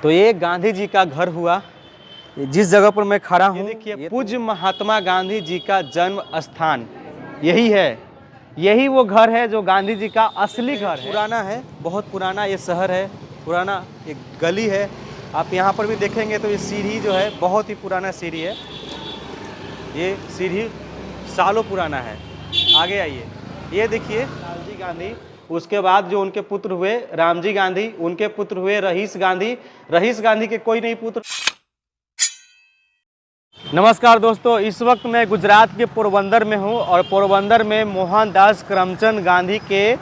तो ये गांधी जी का घर हुआ, जिस जगह पर मैं खड़ा हूँ देखिए पूज्य महात्मा गांधी जी का जन्म स्थान यही है। यही वो घर है जो गांधी जी का असली घर है। पुराना है, बहुत पुराना ये शहर है, पुराना एक गली है। आप यहाँ पर भी देखेंगे तो ये सीढ़ी जो है बहुत ही पुराना सीढ़ी है। ये सीढ़ी सालों पुराना है। आगे आइए, ये देखिए लालजी गांधी, उसके बाद जो उनके पुत्र हुए रामजी गांधी, उनके पुत्र हुए रईस गांधी। रईस गांधी के कोई नहीं पुत्र। नमस्कार दोस्तों, इस वक्त मैं गुजरात के पोरबंदर में हूँ और पोरबंदर में मोहनदास करमचंद गांधी के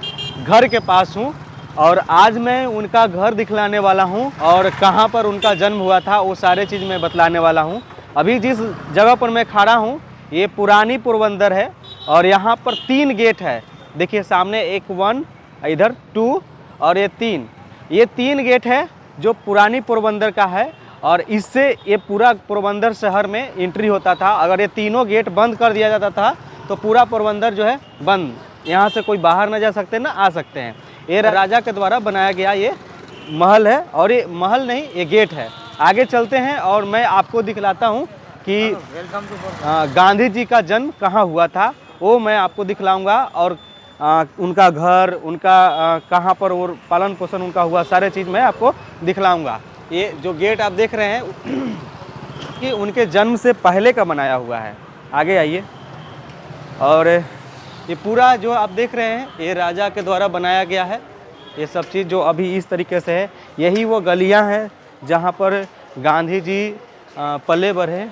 घर के पास हूँ और आज मैं उनका घर दिखलाने वाला हूँ और कहाँ पर उनका जन्म हुआ था वो सारे चीज़ मैं बतलाने वाला हूँ। अभी जिस जगह पर मैं खड़ा हूँ ये पुरानी पोरबंदर है और यहाँ पर 3 गेट है। देखिए सामने एक 1, इधर 2 और ये 3। ये 3 गेट है जो पुरानी पोरबंदर का है और इससे ये पूरा पोरबंदर शहर में एंट्री होता था। अगर ये तीनों गेट बंद कर दिया जाता था तो पूरा पोरबंदर जो है बंद, यहाँ से कोई बाहर ना जा सकते ना आ सकते हैं। ये राजा के द्वारा बनाया गया ये महल है और ये महल नहीं, ये गेट है। आगे चलते हैं और मैं आपको दिखलाता हूँ कि गांधी जी का जन्म कहाँ हुआ था, वो मैं आपको दिखलाऊँगा और उनका घर, उनका कहाँ पर और पालन पोषण उनका हुआ, सारे चीज़ मैं आपको दिखलाऊँगा। ये जो गेट आप देख रहे हैं कि उनके जन्म से पहले का बनाया हुआ है। आगे आइए, और ये पूरा जो आप देख रहे हैं ये राजा के द्वारा बनाया गया है। ये सब चीज़ जो अभी इस तरीके से है, यही वो गलियां हैं जहां पर गांधी जी पले बढ़े।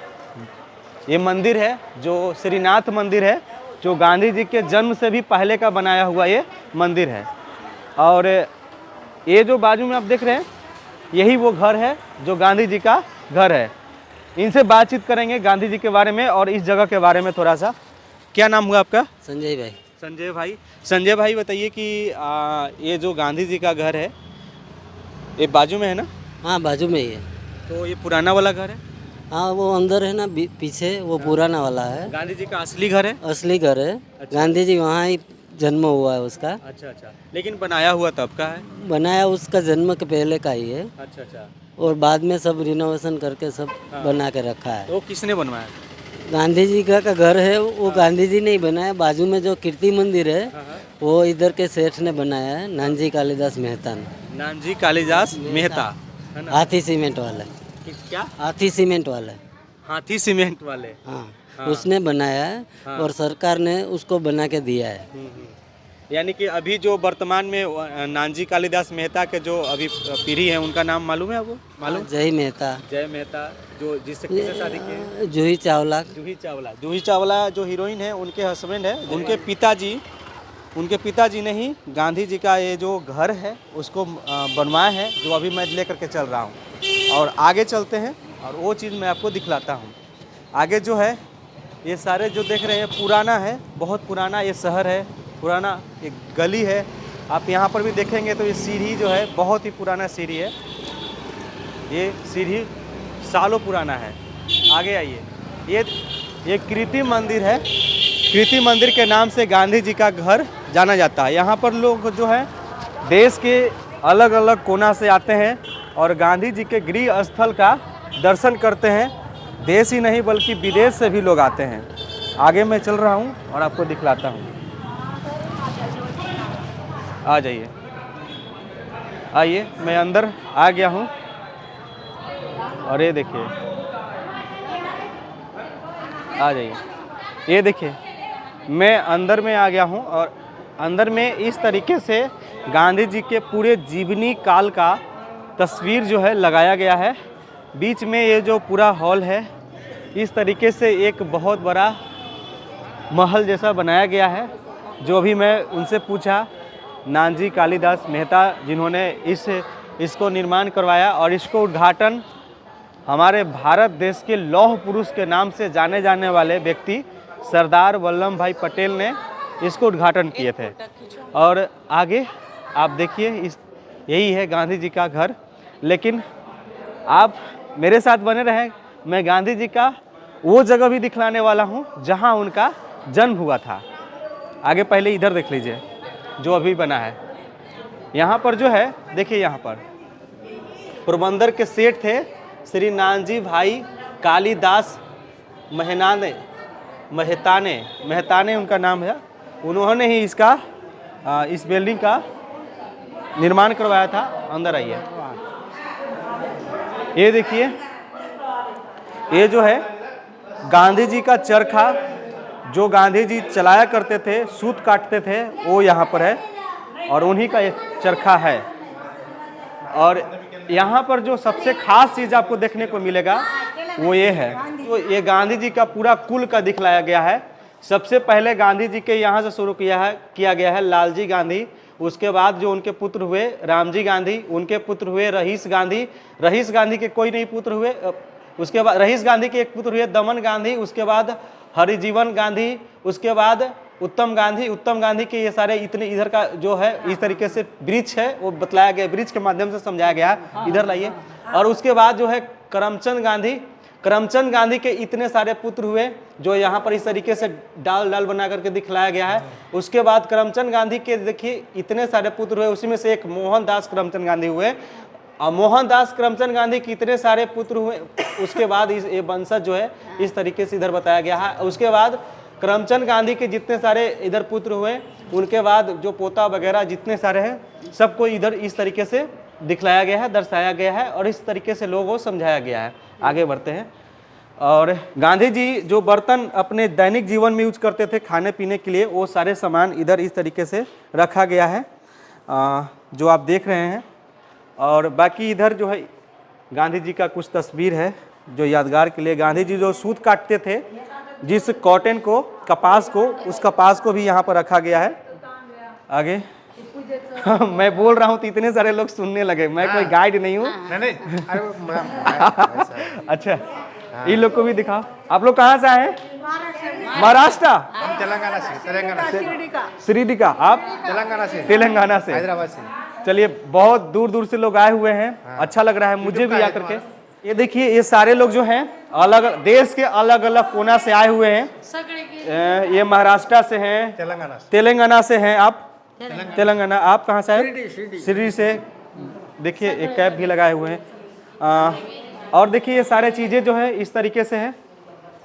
ये मंदिर है जो श्रीनाथ मंदिर है, जो गांधी जी के जन्म से भी पहले का बनाया हुआ ये मंदिर है। और ये जो बाजू में आप देख रहे हैं यही वो घर है जो गांधी जी का घर है। इनसे बातचीत करेंगे गांधी जी के बारे में और इस जगह के बारे में थोड़ा सा। क्या नाम हुआ आपका? संजय भाई। संजय भाई। संजय भाई बताइए कि ये जो गांधी जी का घर है ये बाजू में है ना? हाँ बाजू में ही है। तो ये पुराना वाला घर है? हाँ वो अंदर है ना, पीछे वो पुराना वाला है। गांधी जी का असली घर है? असली घर है। अच्छा। गांधी जी वहाँ ही जन्म हुआ है उसका। अच्छा अच्छा, लेकिन बनाया हुआ तब का है? बनाया उसका जन्म के पहले का ही है। अच्छा अच्छा। और बाद में सब रिनोवेशन करके सब बना के रखा है। तो किसने बनवाया? गांधी जी का घर है वो। गांधी जी ने ही बनाया। बाजू में जो कीर्ति मंदिर है वो इधर के सेठ ने बनाया है, नानजी कालिदास मेहता ने। नानजी कालिदास मेहता, हाथी सीमेंट वाले। क्या? हाथी सीमेंट वाले। हाथी सीमेंट वाले। हाँ, उसने बनाया है और सरकार ने उसको बना के दिया है। यानी कि अभी जो वर्तमान में नानजी कालिदास मेहता के जो अभी पीढ़ी है उनका नाम मालूम है आपको? मालूम? जय मेहता। जय मेहता, जो जिससे किससे शादी की है? जूही चावला। जूही चावला। जूही चावला जो हीरोइन है उनके हस्बैंड है। उनके पिताजी ने ही गांधी जी का ये जो घर है उसको बनवाया है, जो अभी मैं लेकर के चल रहा हूँ। और आगे चलते हैं और वो चीज़ मैं आपको दिखलाता हूँ। आगे जो है ये सारे जो देख रहे हैं पुराना है, बहुत पुराना ये शहर है, पुराना एक गली है। आप यहाँ पर भी देखेंगे तो ये सीढ़ी जो है बहुत ही पुराना सीढ़ी है। ये सीढ़ी सालों पुराना है। आगे आइए, ये कीर्ति मंदिर है। कीर्ति मंदिर के नाम से गांधी जी का घर जाना जाता है। यहाँ पर लोग जो है देश के अलग अलग कोना से आते हैं और गांधी जी के गृह स्थल का दर्शन करते हैं। देश ही नहीं बल्कि विदेश से भी लोग आते हैं। आगे मैं चल रहा हूँ और आपको दिखलाता हूँ। आ जाइए, आइए, मैं अंदर आ गया हूँ और ये देखिए, आ जाइए, ये देखिए मैं अंदर में आ गया हूँ और अंदर में इस तरीके से गांधी जी के पूरे जीवनी काल का तस्वीर जो है लगाया गया है। बीच में ये जो पूरा हॉल है इस तरीके से एक बहुत बड़ा महल जैसा बनाया गया है। जो भी मैं उनसे पूछा, नानजी कालिदास मेहता जिन्होंने इसको निर्माण करवाया और इसको उद्घाटन हमारे भारत देश के लौह पुरुष के नाम से जाने जाने वाले व्यक्ति सरदार वल्लभ भाई पटेल ने इसको उद्घाटन किए थे। और आगे आप देखिए यही है गांधी जी का घर। लेकिन आप मेरे साथ बने रहें, मैं गांधी जी का वो जगह भी दिखलाने वाला हूँ जहाँ उनका जन्म हुआ था। आगे पहले इधर देख लीजिए जो अभी बना है। यहाँ पर जो है देखिए, यहाँ पर पोरबंदर के सेठ थे श्री नानजी भाई कालीदास मेहताने उनका नाम है। उन्होंने ही इसका इस बिल्डिंग का निर्माण करवाया था। अंदर आइए, ये देखिए, ये जो है गांधी जी का चरखा जो गांधी जी चलाया करते थे, सूत काटते थे, वो यहाँ पर है और उन्हीं का ये चरखा है। और यहाँ पर जो सबसे खास चीज़ आपको देखने को मिलेगा वो ये है, तो ये गांधी जी का पूरा कुल का दिखलाया गया है। सबसे पहले गांधी जी के यहाँ से शुरू किया गया है लालजी गांधी, उसके बाद जो उनके पुत्र हुए रामजी गांधी, उनके पुत्र हुए रहीस गांधी के कोई नहीं पुत्र हुए, उसके बाद रहीस गांधी के एक पुत्र हुए दमन गांधी, उसके बाद हरिजीवन गांधी, उसके बाद उत्तम गांधी के ये सारे इतने इधर का जो है इस तरीके से वृक्ष है वो बतलाया गया, वृक्ष के माध्यम से समझाया गया है। इधर लाइए। और उसके बाद जो है करमचंद गांधी के इतने सारे पुत्र हुए जो यहाँ पर इस तरीके से डाल बना करके दिखलाया गया है। उसके बाद करमचंद गांधी के देखिए इतने सारे पुत्र हुए, उसी में से एक मोहनदास करमचंद गांधी हुए। और मोहनदास करमचंद गांधी के इतने सारे पुत्र हुए, उसके बाद ये वंशज जो है इस तरीके से इधर बताया गया है। उसके बाद करमचंद गांधी के जितने सारे इधर पुत्र हुए, उनके बाद जो पोता वगैरह जितने सारे हैं सबको इधर इस तरीके से दिखलाया गया है, दर्शाया गया है और इस तरीके से लोगों को समझाया गया है। आगे बढ़ते हैं। और गांधी जी जो बर्तन अपने दैनिक जीवन में यूज करते थे खाने पीने के लिए, वो सारे सामान इधर इस तरीके से रखा गया है जो आप देख रहे हैं। और बाकी इधर जो है गांधी जी का कुछ तस्वीर है जो यादगार के लिए। गांधी जी जो सूत काटते थे, जिस कॉटन को, कपास को, उस कपास को भी यहाँ पर रखा गया है। आगे मैं बोल रहा हूँ तो इतने सारे लोग सुनने लगे, मैं कोई गाइड नहीं हूँ। अच्छा, इन लोग को भी दिखाओ। आप लोग कहाँ से आए हैं? महाराष्ट्र, तेलंगाना से। श्रीडी का। आप तेलंगाना से, हैदराबाद से। चलिए, बहुत दूर दूर से लोग आए हुए हैं, अच्छा लग रहा है मुझे भी आकर के। ये देखिए, ये सारे लोग जो हैं अलग देश के अलग अलग कोना से आए हुए हैं। ये महाराष्ट्र से हैं, तेलंगाना से हैं। आप तेलंगाना, आप कहाँ से आए? शिरडी से। देखिए एक कैप भी लगाए हुए हैं। और देखिए ये सारे चीज़ें जो है इस तरीके से है।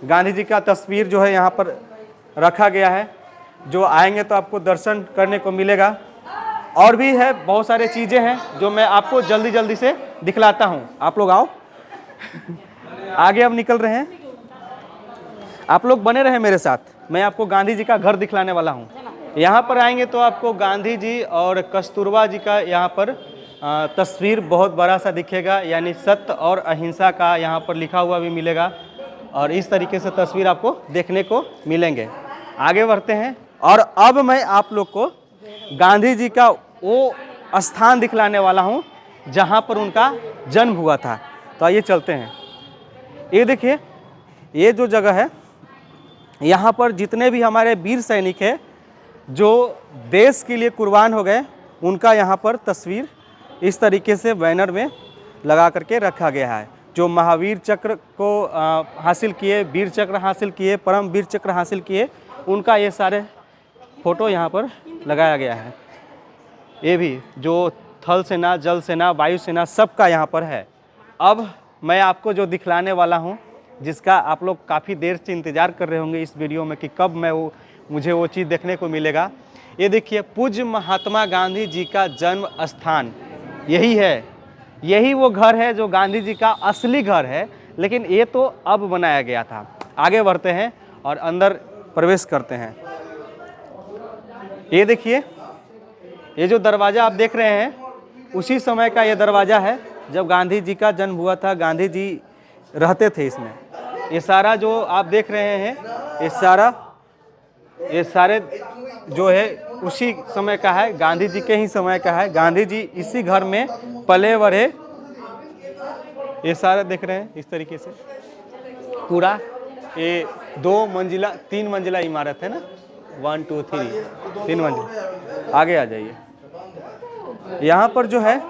गांधी जी का तस्वीर जो है यहाँ पर रखा गया है, जो आएंगे तो आपको दर्शन करने को मिलेगा। और भी है, बहुत सारे चीज़ें हैं जो मैं आपको जल्दी जल्दी से दिखलाता हूँ। आप लोग आओ, आगे अब निकल रहे हैं। आप लोग बने रहे मेरे साथ, मैं आपको गांधी जी का घर दिखलाने वाला हूँ। यहाँ पर आएंगे तो आपको गांधी जी और कस्तूरबा जी का यहाँ पर तस्वीर बहुत बड़ा सा दिखेगा, यानी सत्य और अहिंसा का यहाँ पर लिखा हुआ भी मिलेगा। और इस तरीके से तस्वीर आपको देखने को मिलेंगे। आगे बढ़ते हैं और अब मैं आप लोग को गांधी जी का वो स्थान दिखलाने वाला हूँ जहाँ पर उनका जन्म हुआ था। तो आइए चलते हैं। ये देखिए, ये जो जगह है, यहाँ पर जितने भी हमारे वीर सैनिक हैं जो देश के लिए कुर्बान हो गए, उनका यहाँ पर तस्वीर इस तरीके से बैनर में लगा करके रखा गया है। जो महावीर चक्र को हासिल किए, वीर चक्र हासिल किए, परम वीर चक्र हासिल किए, उनका ये सारे फोटो यहाँ पर लगाया गया है। ये भी जो थल सेना, जल सेना, वायु सेना, सबका यहाँ पर है। अब मैं आपको जो दिखलाने वाला हूँ, जिसका आप लोग काफ़ी देर से इंतज़ार कर रहे होंगे इस वीडियो में कि कब मुझे वो चीज़ देखने को मिलेगा। ये देखिए, पूज्य महात्मा गांधी जी का जन्म स्थान यही है। यही वो घर है जो गांधी जी का असली घर है, लेकिन ये तो अब बनाया गया था। आगे बढ़ते हैं और अंदर प्रवेश करते हैं। ये देखिए, ये जो दरवाज़ा आप देख रहे हैं, उसी समय का ये दरवाज़ा है जब गांधी जी का जन्म हुआ था। गांधी जी रहते थे इसमें। ये सारा जो आप देख रहे हैं, ये सारे जो है उसी समय का है, गांधी जी के ही समय का है। गांधी जी इसी घर में पले बढ़े। ये सारा देख रहे हैं इस तरीके से पूरा। ये 2 मंजिला 3 मंजिला इमारत है ना, 1 2 3 3 मंजिला। आगे आ जाइए। यहाँ पर जो है,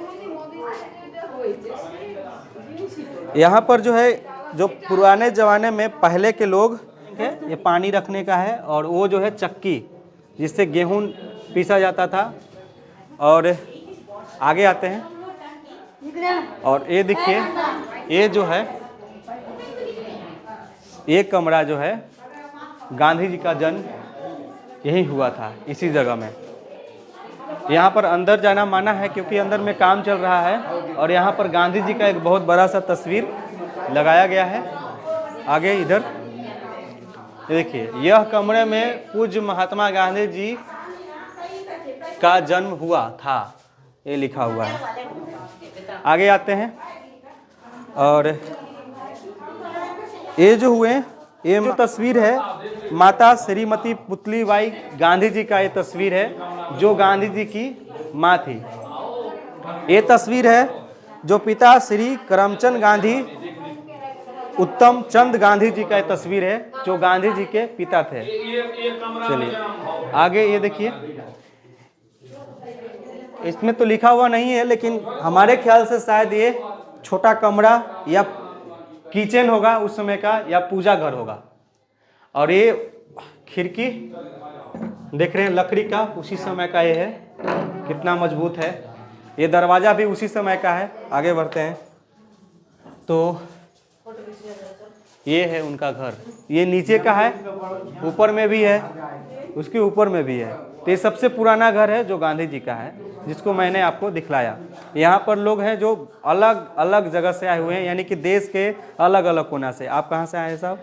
यहाँ पर जो है, जो पुराने ज़माने में पहले के लोग है, ये पानी रखने का है। और वो जो है चक्की, जिससे गेहूं पीसा जाता था। और आगे आते हैं। और ये देखिए, ये जो है, ये कमरा जो है, गांधी जी का जन्म यही हुआ था, इसी जगह में। यहाँ पर अंदर जाना माना है क्योंकि अंदर में काम चल रहा है। और यहाँ पर गांधी जी का एक बहुत बड़ा सा तस्वीर लगाया गया है। आगे इधर ये देखिए, यह कमरे में पूज्य महात्मा गांधी जी का जन्म हुआ था, ये लिखा हुआ है। आगे आते हैं, और ये जो हुए, ये जो तस्वीर है, माता श्रीमती पुतलीबाई गांधी जी का ये तस्वीर है, जो गांधी जी की माँ थी। ये तस्वीर है जो पिता श्री करमचंद गांधी, उत्तम चंद गांधी जी का ये तस्वीर है, जो गांधी जी के पिता थे। चलिए आगे ये देखिए, इसमें तो लिखा हुआ नहीं है, लेकिन हमारे ख्याल से शायद ये छोटा कमरा या किचन होगा उस समय का, या पूजा घर होगा। और ये खिड़की देख रहे हैं, लकड़ी का, उसी समय का ये है, कितना मजबूत है। ये दरवाज़ा भी उसी समय का है। आगे बढ़ते हैं तो ये है उनका घर। ये नीचे का है, ऊपर में भी है, उसके ऊपर में भी है। तो ये सबसे पुराना घर है जो गांधी जी का है, जिसको मैंने आपको दिखलाया। यहाँ पर लोग हैं जो अलग अलग जगह से आए हुए हैं, यानी कि देश के अलग अलग कोना से। आप कहाँ से आए हैं साहब?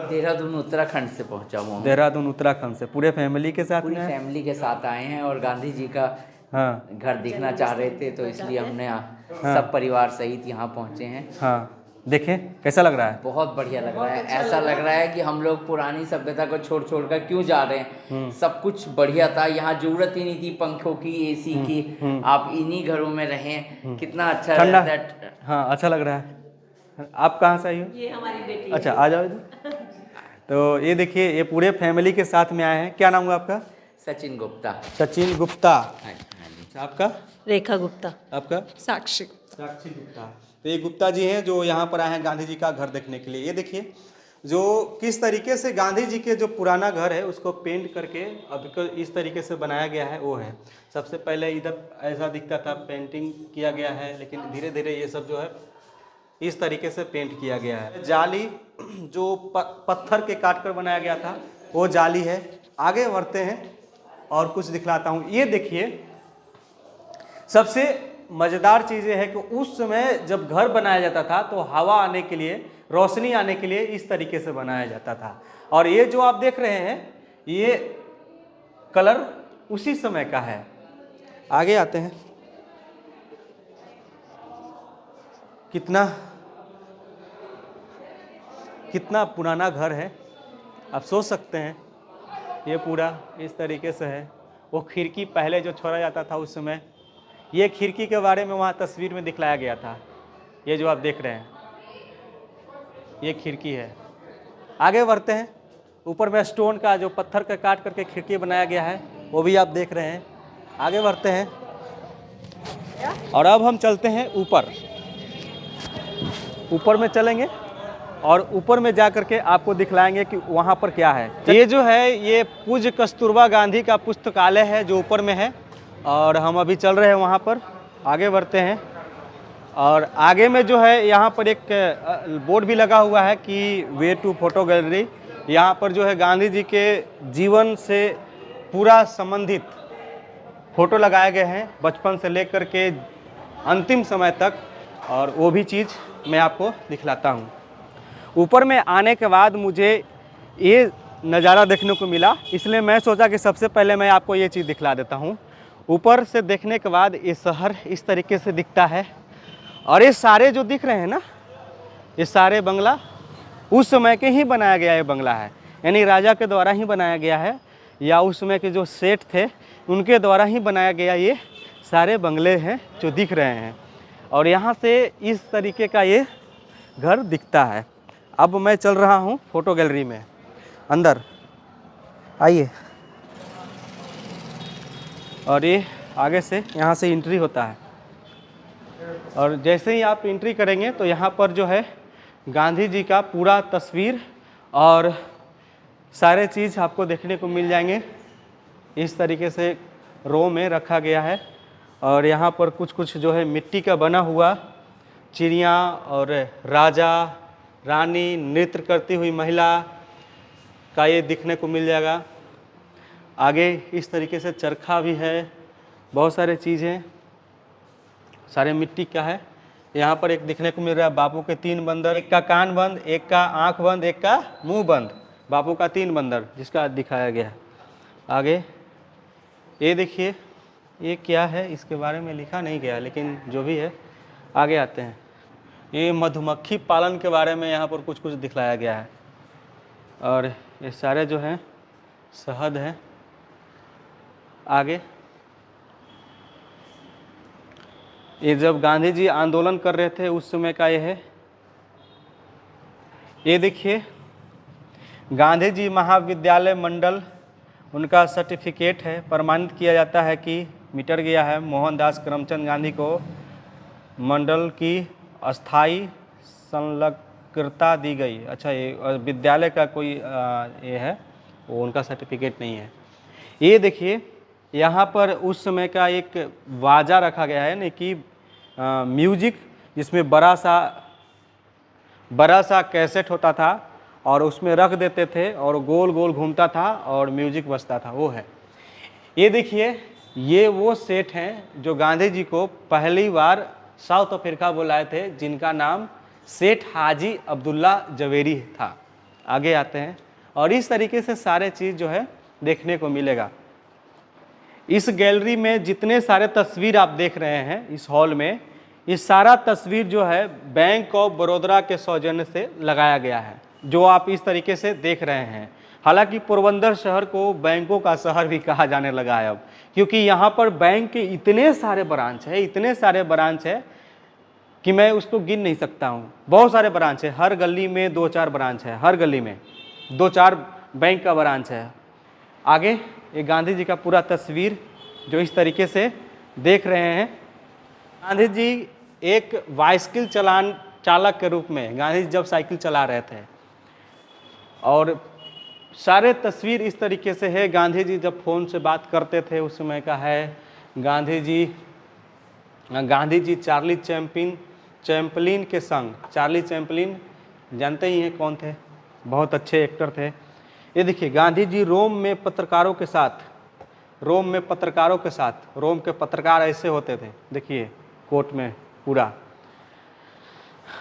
देहरादून उत्तराखंड से पहुंचा हुआ हूँ। देहरादून उत्तराखंड से। पूरे फैमिली के साथ पूरी में? फैमिली के साथ आए हैं, और गांधी जी का हाँ घर देखना चाह रहे थे, तो इसलिए हमने सब परिवार सहित यहाँ पहुँचे हैं। हाँ, देखें कैसा लग रहा है? बहुत बढ़िया लग रहा है। ऐसा लग रहा है कि हम लोग पुरानी सभ्यता को छोड़ छोड़ कर क्यों जा रहे हैं। सब कुछ बढ़िया था, यहाँ जरूरत ही नहीं थी पंखों की, एसी की। आप इन्हीं घरों में रहें, कितना अच्छा ठंडा। रहता है। हाँ, अच्छा लग रहा है। आप कहाँ से आई हो? ये हमारी बेटी है। अच्छा, आ जाओ इधर। तो ये देखिए, ये पूरे फैमिली के साथ में आए हैं। क्या नाम हुआ आपका? सचिन गुप्ता। सचिन गुप्ता। हाँ जी। आपका? रेखा गुप्ता। आपका? साक्षी साक्षी गुप्ता। तो ये गुप्ता जी हैं जो यहाँ पर आए हैं गांधी जी का घर देखने के लिए। ये देखिए जो किस तरीके से गांधी जी के जो पुराना घर है उसको पेंट करके अब इस तरीके से बनाया गया है, वो है। सबसे पहले इधर ऐसा दिखता था, पेंटिंग किया गया है, लेकिन धीरे धीरे ये सब जो है इस तरीके से पेंट किया गया है। जाली जो पत्थर के काट कर बनाया गया था, वो जाली है। आगे बढ़ते हैं और कुछ दिखलाता हूँ। ये देखिए, सबसे मज़ेदार चीज़ ये है कि उस समय जब घर बनाया जाता था तो हवा आने के लिए, रोशनी आने के लिए इस तरीके से बनाया जाता था। और ये जो आप देख रहे हैं, ये कलर उसी समय का है। आगे आते हैं, कितना पुराना घर है, आप सोच सकते हैं। ये पूरा इस तरीके से है। वो खिड़की पहले जो छोड़ा जाता था उस समय, ये खिड़की के बारे में वहाँ तस्वीर में दिखलाया गया था। ये जो आप देख रहे हैं, ये खिड़की है। आगे बढ़ते हैं, ऊपर में स्टोन का जो पत्थर का काट करके खिड़की बनाया गया है, वो भी आप देख रहे हैं। आगे बढ़ते हैं और अब हम चलते हैं ऊपर में चलेंगे और ऊपर में जा करके आपको दिखलाएंगे कि वहाँ पर क्या है। ये जो है, ये पूज्य कस्तूरबा गांधी का पुस्तकालय है जो ऊपर में है, और हम अभी चल रहे हैं वहाँ पर। आगे बढ़ते हैं और आगे में जो है, यहाँ पर एक बोर्ड भी लगा हुआ है कि वे टू फोटो गैलरी। यहाँ पर जो है गांधी जी के जीवन से पूरा संबंधित फ़ोटो लगाए गए हैं, बचपन से लेकर के अंतिम समय तक, और वो भी चीज़ मैं आपको दिखलाता हूँ। ऊपर में आने के बाद मुझे ये नज़ारा देखने को मिला, इसलिए मैं सोचा कि सबसे पहले मैं आपको ये चीज़ दिखला देता हूँ। ऊपर से देखने के बाद ये शहर इस तरीके से दिखता है, और ये सारे जो दिख रहे हैं ना, ये सारे बंगला उस समय के ही बनाया गया ये बंगला है, यानी राजा के द्वारा ही बनाया गया है, या उस समय के जो सेठ थे उनके द्वारा ही बनाया गया ये सारे बंगले हैं जो दिख रहे हैं। और यहाँ से इस तरीके का ये घर दिखता है। अब मैं चल रहा हूँ फ़ोटो गैलरी में अंदर, आइए। और ये आगे से यहाँ से एंट्री होता है, और जैसे ही आप एंट्री करेंगे तो यहाँ पर जो है गांधी जी का पूरा तस्वीर और सारे चीज़ आपको देखने को मिल जाएंगे। इस तरीके से रो में रखा गया है, और यहाँ पर कुछ कुछ जो है मिट्टी का बना हुआ चिड़िया और राजा रानी, नृत्य करती हुई महिला का ये दिखने को मिल जाएगा। आगे इस तरीके से चरखा भी है, बहुत सारे चीज़ें, सारे मिट्टी का है। यहाँ पर एक दिखने को मिल रहा है बापू के 3 बंदर, एक का कान बंद, एक का आँख बंद, एक का मुंह बंद, बापू का 3 बंदर जिसका दिखाया गया है। आगे ये देखिए, ये क्या है इसके बारे में लिखा नहीं गया, लेकिन जो भी है आगे आते हैं। ये मधुमक्खी पालन के बारे में यहाँ पर कुछ कुछ दिखलाया गया है, और ये सारे जो हैं शहद है। आगे ये जब गांधी जी आंदोलन कर रहे थे उस समय का ये है। ये देखिए गांधी जी महाविद्यालय मंडल, उनका सर्टिफिकेट है, प्रमाणित किया जाता है कि मिट गया है। मोहनदास करमचंद गांधी को मंडल की अस्थाई संलग्नता दी गई। अच्छा, ये विद्यालय का कोई ये है, वो उनका सर्टिफिकेट नहीं है। ये देखिए यहाँ पर उस समय का एक वाजा रखा गया है, नहीं कि म्यूजिक, जिसमें बड़ा सा कैसेट होता था और उसमें रख देते थे और गोल गोल घूमता था और म्यूजिक बजता था, वो है। ये देखिए, ये वो सेठ हैं जो गांधी जी को पहली बार साउथ अफ्रीका बुलाए थे, जिनका नाम सेठ हाजी अब्दुल्ला जवेरी था। आगे आते हैं, और इस तरीके से सारे चीज़ जो है देखने को मिलेगा। इस गैलरी में जितने सारे तस्वीर आप देख रहे हैं इस हॉल में, ये सारा तस्वीर जो है बैंक ऑफ बड़ौदा के सौजन्य से लगाया गया है, जो आप इस तरीके से देख रहे हैं। हालांकि पोरबंदर शहर को बैंकों का शहर भी कहा जाने लगा है अब, क्योंकि यहाँ पर बैंक के इतने सारे ब्रांच है कि मैं उसको गिन नहीं सकता हूँ। बहुत सारे ब्रांच है, हर गली में 2-4 ब्रांच है, हर गली में 2-4 बैंक का ब्रांच है। आगे ये गांधी जी का पूरा तस्वीर जो इस तरीके से देख रहे हैं। गांधी जी एक बाइसिकल चालक के रूप में गांधी जी जब साइकिल चला रहे थे, और सारे तस्वीर इस तरीके से है। गांधी जी जब फ़ोन से बात करते थे उस समय का है। गांधी जी चार्ली चैपलिन के संग, चार्ली चैपलिन जानते ही हैं कौन थे, बहुत अच्छे एक्टर थे। ये देखिए गांधी जी रोम के पत्रकारों के साथ, रोम के पत्रकार ऐसे होते थे, देखिए कोट में पूरा।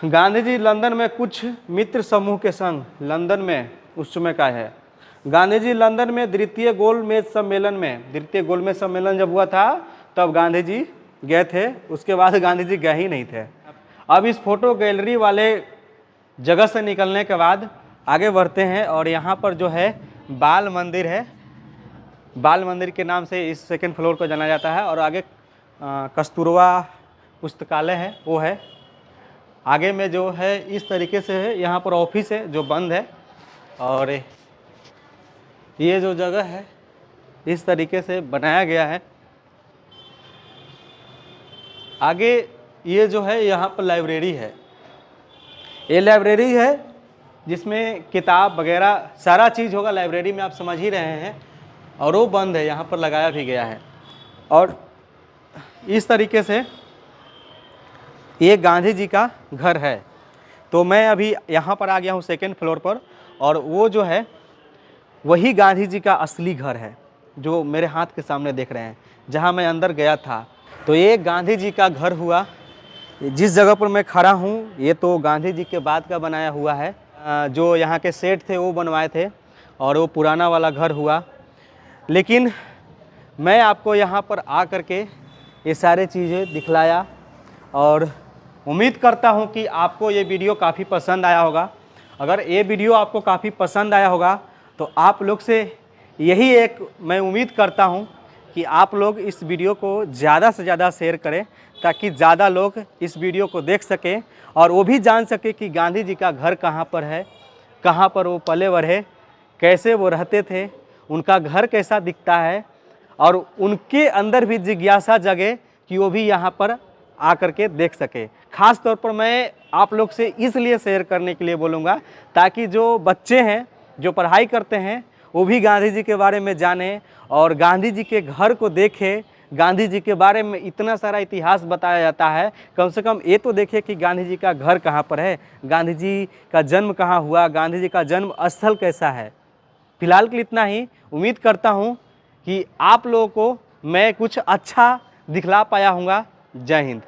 गांधी जी लंदन में कुछ मित्र समूह के संग, लंदन में उस समय का है। गांधी जी लंदन में द्वितीय गोलमेज सम्मेलन जब हुआ था तब गांधी जी गए थे, उसके बाद गांधी जी गए ही नहीं थे। अब इस फोटो गैलरी वाले जगह से निकलने के बाद आगे बढ़ते हैं, और यहाँ पर जो है बाल मंदिर है, बाल मंदिर के नाम से इस 2nd फ्लोर को जाना जाता है। और आगे कस्तूरबा पुस्तकालय है, वो है। आगे में जो है इस तरीके से है, यहाँ पर ऑफिस है जो बंद है, और ये जो जगह है इस तरीके से बनाया गया है। आगे ये जो है यहाँ पर लाइब्रेरी है, ये लाइब्रेरी है जिसमें किताब वगैरह सारा चीज़ होगा लाइब्रेरी में, आप समझ ही रहे हैं। और वो बंद है, यहाँ पर लगाया भी गया है। और इस तरीके से ये गांधी जी का घर है। तो मैं अभी यहाँ पर आ गया हूँ 2nd फ्लोर पर, और वो जो है वही गांधी जी का असली घर है जो मेरे हाथ के सामने देख रहे हैं, जहाँ मैं अंदर गया था। तो ये गांधी जी का घर हुआ। जिस जगह पर मैं खड़ा हूँ ये तो गांधी जी के बाद का बनाया हुआ है, जो यहाँ के सेठ थे वो बनवाए थे, और वो पुराना वाला घर हुआ। लेकिन मैं आपको यहाँ पर आ कर के ये सारे चीज़ें दिखलाया, और उम्मीद करता हूँ कि आपको ये वीडियो काफ़ी पसंद आया होगा। अगर ये वीडियो आपको काफ़ी पसंद आया होगा तो आप लोग से यही एक मैं उम्मीद करता हूँ कि आप लोग इस वीडियो को ज़्यादा से ज़्यादा शेयर करें, ताकि ज़्यादा लोग इस वीडियो को देख सकें और वो भी जान सके कि गांधी जी का घर कहाँ पर है, कहाँ पर वो पले बढ़े, कैसे वो रहते थे, उनका घर कैसा दिखता है, और उनके अंदर भी जिज्ञासा जगे कि वो भी यहाँ पर आकर के देख सके। ख़ास तौर पर मैं आप लोग से इसलिए शेयर करने के लिए बोलूँगा ताकि जो बच्चे हैं जो पढ़ाई करते हैं वो भी गांधी जी के बारे में जाने और गांधी जी के घर को देखें, गांधी जी के बारे में इतना सारा इतिहास बताया जाता है, कम से कम ये तो देखिए कि गांधी जी का घर कहाँ पर है, गांधी जी का जन्म कहाँ हुआ, गांधी जी का जन्म स्थल कैसा है। फिलहाल के लिए इतना ही। उम्मीद करता हूँ कि आप लोगों को मैं कुछ अच्छा दिखला पाया हूँगा। जय हिंद।